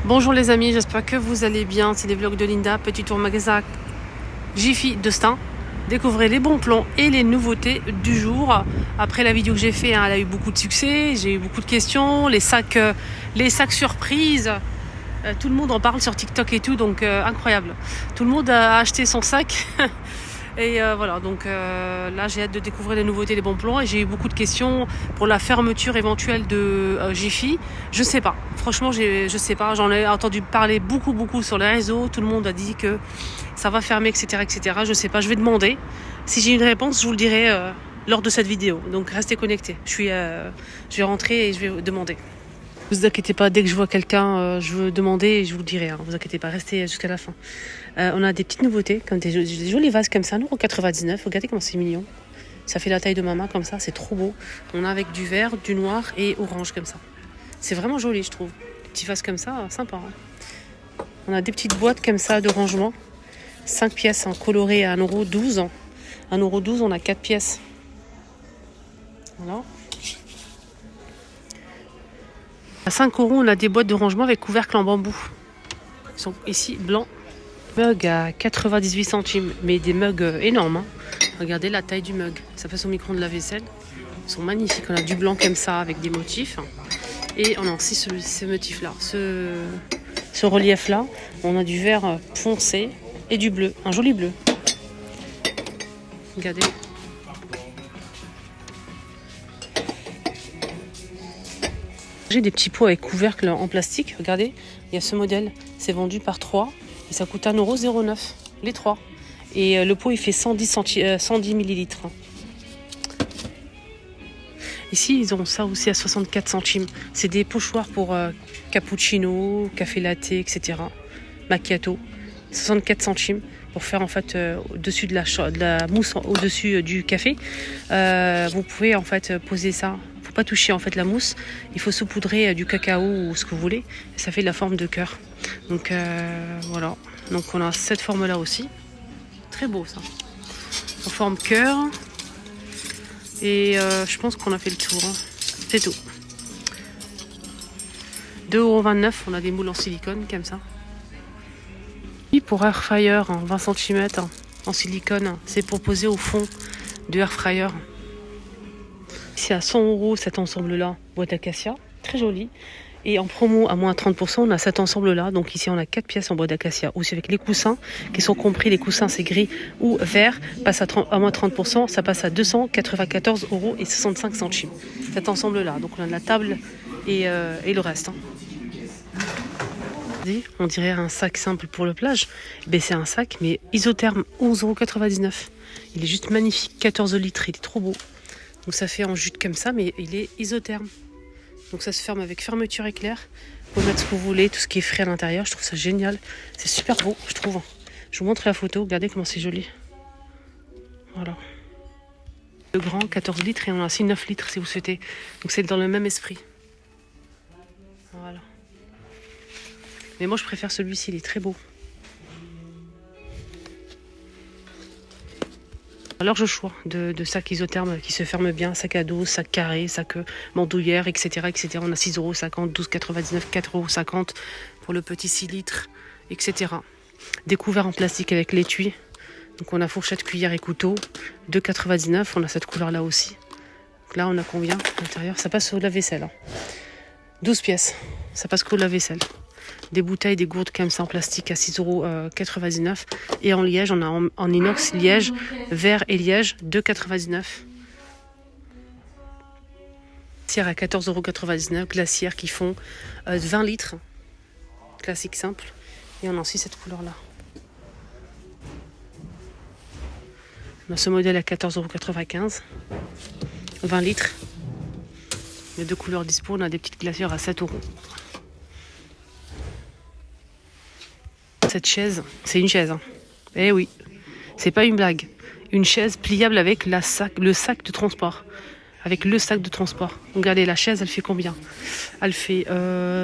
Bonjour les amis, j'espère que vous allez bien. C'est les vlogs de Linda, petit tour magasin Jiffy de Stein. Découvrez les bons plans et les nouveautés du jour. Après la vidéo que j'ai fait, elle a eu beaucoup de succès, j'ai eu beaucoup de questions, les sacs surprises. Tout le monde en parle sur TikTok et tout, donc incroyable. Tout le monde a acheté son sac. Et voilà, donc là j'ai hâte de découvrir les nouveautés, les bons plans. Et j'ai eu beaucoup de questions pour la fermeture éventuelle de Jiffy. Je sais pas, franchement je sais pas. J'en ai entendu parler beaucoup sur les réseaux. Tout le monde a dit que ça va fermer, etc. Je sais pas, je vais demander. Si j'ai une réponse, je vous le dirai lors de cette vidéo. Donc restez connectés. Je vais rentrer et je vais demander. Ne vous inquiétez pas, dès que je vois quelqu'un, je veux demander et je vous le dirai. Ne vous inquiétez pas, restez jusqu'à la fin. On a des petites nouveautés, comme des jolis vases comme ça, 1,99 €. Regardez comment c'est mignon. Ça fait la taille de ma main comme ça, c'est trop beau. On a avec du vert, du noir et orange comme ça. C'est vraiment joli, je trouve. Des petits vases comme ça, sympa. On a des petites boîtes comme ça de rangement. 5 pièces colorées à 1,12 €. 1,12 €, on a 4 pièces. Voilà. À 5 €, on a des boîtes de rangement avec couvercle en bambou. Ils sont ici blancs. Mug à 98 centimes, mais des mugs énormes. Hein. Regardez la taille du mug. Ça passe au micro de la vaisselle. Ils sont magnifiques. On a du blanc comme ça avec des motifs. Et on a aussi ce motif-là, ce relief-là. On a du vert foncé et du bleu. Un joli bleu. Regardez. J'ai des petits pots avec couvercle en plastique. Regardez, il y a ce modèle. C'est vendu par 3 et ça coûte 1,09 €. Les 3. Et le pot, il fait 110 millilitres. Ici, ils ont ça aussi à 64 centimes. C'est des pochoirs pour cappuccino, café latte, etc. Macchiato. 64 centimes pour faire en fait au-dessus de la mousse, au-dessus du café. Vous pouvez en fait poser ça. Faut pas toucher en fait la mousse. Il faut saupoudrer du cacao ou ce que vous voulez. Et ça fait de la forme de cœur. Donc voilà. Donc on a cette forme là aussi. Très beau ça. En forme cœur. Et je pense qu'on a fait le tour. Hein. C'est tout. 2,29 €. On a des moules en silicone comme ça. Et pour air fryer, 20 cm en silicone. C'est pour poser au fond de air fryer. Ici à 100 € cet ensemble-là, boîte d'acacia. Très joli. Et en promo à moins 30%, on a cet ensemble-là. Donc ici, on a 4 pièces en bois d'acacia. Aussi avec les coussins qui sont compris. Les coussins, c'est gris ou vert. Passe à moins 30%. Ça passe à 294,65 €. Cet ensemble-là. Donc on a de la table et le reste. Hein. On dirait un sac simple pour la plage. Ben, c'est un sac, mais isotherme, 11,99 €. Il est juste magnifique. 14 litres. Il est trop beau. Donc ça fait en jute comme ça, mais il est isotherme. Donc ça se ferme avec fermeture éclair. Vous pouvez mettre ce que vous voulez, tout ce qui est frais à l'intérieur. Je trouve ça génial. C'est super beau, je trouve. Je vous montre la photo. Regardez comment c'est joli. Voilà. Le grand, 14 litres et on a aussi 9 litres si vous souhaitez. Donc c'est dans le même esprit. Voilà. Mais moi je préfère celui-ci, il est très beau. Alors je choix de sacs isothermes qui se ferment bien, sac à dos, sac carré, sac bandoulière, etc. On a 6,50 €, 12,99 €, 4,50 € pour le petit 6 litres, etc. Des couverts en plastique avec l'étui. Donc on a fourchette, cuillère et couteau. 2,99 €, on a cette couleur là aussi. Donc là on a combien à l'intérieur? Ça passe au lave-vaisselle. Hein. 12 pièces, ça passe qu'au lave-vaisselle. Des bouteilles, des gourdes comme ça en plastique à 6,99 €. Et en liège, on a en inox liège, verre et liège, 2,99 €. Glacière à 14,99 €. Glacières qui font 20 litres. Classique simple. Et on a aussi cette couleur-là. On a ce modèle à 14,95 €. 20 litres. Les deux couleurs dispo. On a des petites glacières à 7 €. Cette chaise, c'est une chaise. Hein. Eh oui, c'est pas une blague. Une chaise pliable avec le sac de transport. Avec le sac de transport. Regardez, la chaise, elle fait combien? Elle fait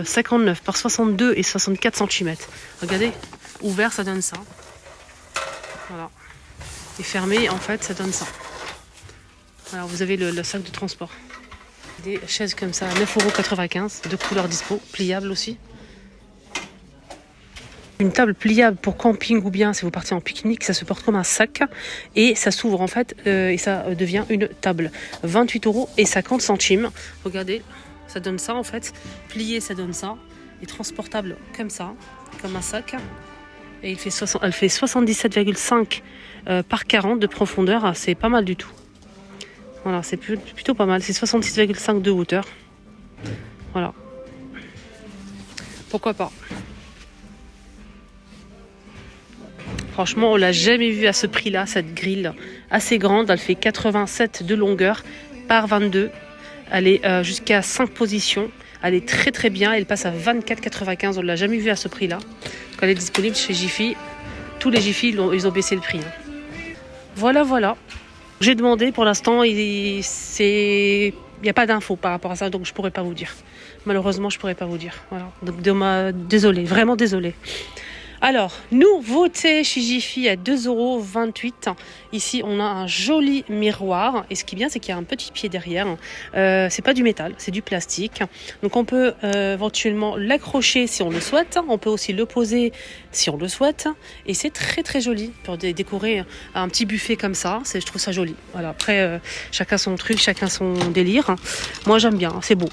59 par 62 et 64 cm. Regardez, ouvert, ça donne ça. Voilà. Et fermé, en fait, ça donne ça. Alors, vous avez le sac de transport. Des chaises comme ça, 9,95 €, de couleur dispo, pliable aussi. Une table pliable pour camping ou bien si vous partez en pique-nique, ça se porte comme un sac et ça s'ouvre en fait et ça devient une table. 28,50 €. Regardez, ça donne ça en fait. Plié, ça donne ça. Et transportable comme ça, comme un sac. Et elle fait 77,5 par 40 de profondeur. C'est pas mal du tout. Voilà, c'est plutôt pas mal. C'est 66,5 de hauteur. Voilà. Pourquoi pas? Franchement, on l'a jamais vu à ce prix-là, cette grille assez grande. Elle fait 87 de longueur par 22. Elle est jusqu'à 5 positions. Elle est très très bien. Elle passe à 24,95. On ne l'a jamais vu à ce prix-là. Donc, elle est disponible chez Jiffy. Tous les Jiffy, ils ont baissé le prix. Voilà, voilà. J'ai demandé pour l'instant, il n'y a pas d'infos par rapport à ça, donc je ne pourrais pas vous dire. Malheureusement, je ne pourrais pas vous dire. Voilà. Donc, désolé, vraiment désolé. Alors, nouveauté chez Jiffy à 2,28 €. Ici, on a un joli miroir. Et ce qui est bien, c'est qu'il y a un petit pied derrière. C'est pas du métal, c'est du plastique. Donc, on peut éventuellement l'accrocher si on le souhaite. On peut aussi le poser si on le souhaite. Et c'est très, très joli pour décorer un petit buffet comme ça. Je trouve ça joli. Voilà. Après, chacun son truc, chacun son délire. Moi, j'aime bien. C'est beau.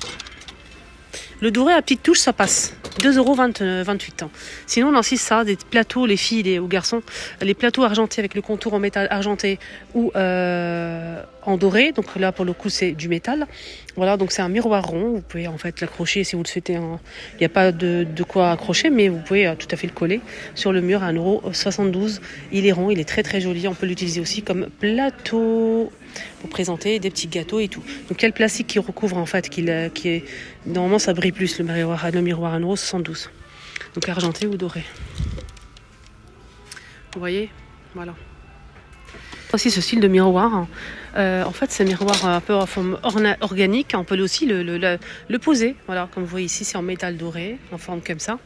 Le doré à petite touche, ça passe. 2,28 €. Sinon, on a aussi ça, des plateaux, les filles et aux garçons, les plateaux argentés avec le contour en métal argenté ou en doré. Donc là, pour le coup, c'est du métal. Voilà, donc c'est un miroir rond. Vous pouvez en fait l'accrocher si vous le souhaitez. Il n'y a pas de quoi accrocher, mais vous pouvez tout à fait le coller sur le mur à 1,72 €. Il est rond, il est très très joli. On peut l'utiliser aussi comme plateau pour présenter des petits gâteaux et tout. Donc quel plastique qui recouvre en fait, qui est normalement ça brille plus le miroir à 1,72 €. Donc argenté ou doré. Vous voyez, voilà. Aussi ce style de miroir. En fait, c'est un miroir un peu en forme organique. On peut aussi le poser. Voilà, comme vous voyez ici, c'est en métal doré, en forme comme ça,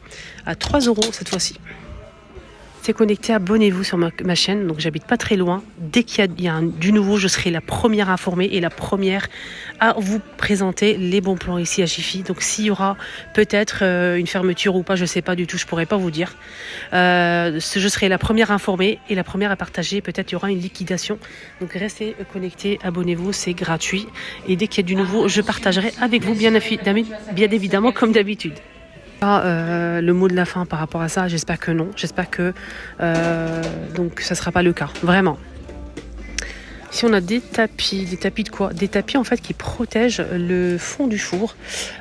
à 3 € cette fois-ci. C'est connecté, abonnez-vous sur ma chaîne, donc j'habite pas très loin. Dès qu'il y a du nouveau, je serai la première informée et la première à vous présenter les bons plans ici à Jiffy. Donc s'il y aura peut-être une fermeture ou pas, je sais pas du tout, je pourrais pas vous dire. Je serai la première informée et la première à partager. Peut-être il y aura une liquidation. Donc restez connectés, abonnez-vous, c'est gratuit. Et dès qu'il y a du nouveau, je partagerai avec vous bien évidemment comme d'habitude. Le mot de la fin par rapport à ça, j'espère que non. J'espère que donc ça sera pas le cas, vraiment. Ici on a des tapis de quoi? Des tapis en fait qui protègent le fond du four.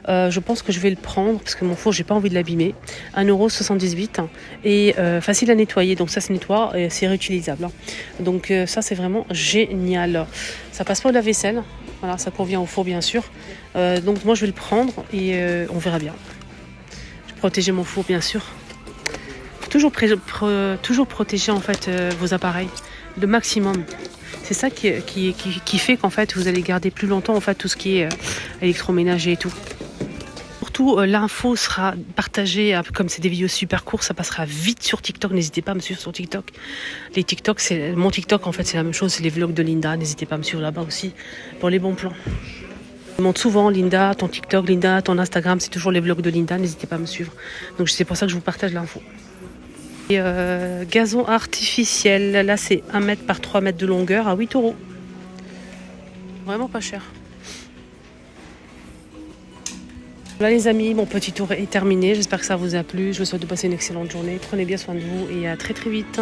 Je pense que je vais le prendre parce que mon four j'ai pas envie de l'abîmer. 1,78 € et facile à nettoyer, donc ça se nettoie et c'est réutilisable. Donc ça c'est vraiment génial. Ça passe pas au lave-vaisselle, voilà, ça convient au four bien sûr. Donc moi je vais le prendre et on verra bien. Protéger mon four bien sûr. Toujours protéger en fait vos appareils le maximum. C'est ça qui fait qu'en fait vous allez garder plus longtemps en fait tout ce qui est électroménager et tout. Surtout l'info sera partagée, comme c'est des vidéos super courtes, ça passera vite sur TikTok. N'hésitez pas à me suivre sur TikTok. Les TikTok, mon TikTok en fait c'est la même chose, c'est les vlogs de Linda. N'hésitez pas à me suivre là-bas aussi pour les bons plans. Je montre souvent Linda, ton TikTok, Linda, ton Instagram, c'est toujours les vlogs de Linda, n'hésitez pas à me suivre. Donc c'est pour ça que je vous partage l'info. Et gazon artificiel, là c'est 1 mètre par 3 mètres de longueur à 8 €. Vraiment pas cher. Voilà les amis, mon petit tour est terminé, j'espère que ça vous a plu. Je vous souhaite de passer une excellente journée, prenez bien soin de vous et à très très vite.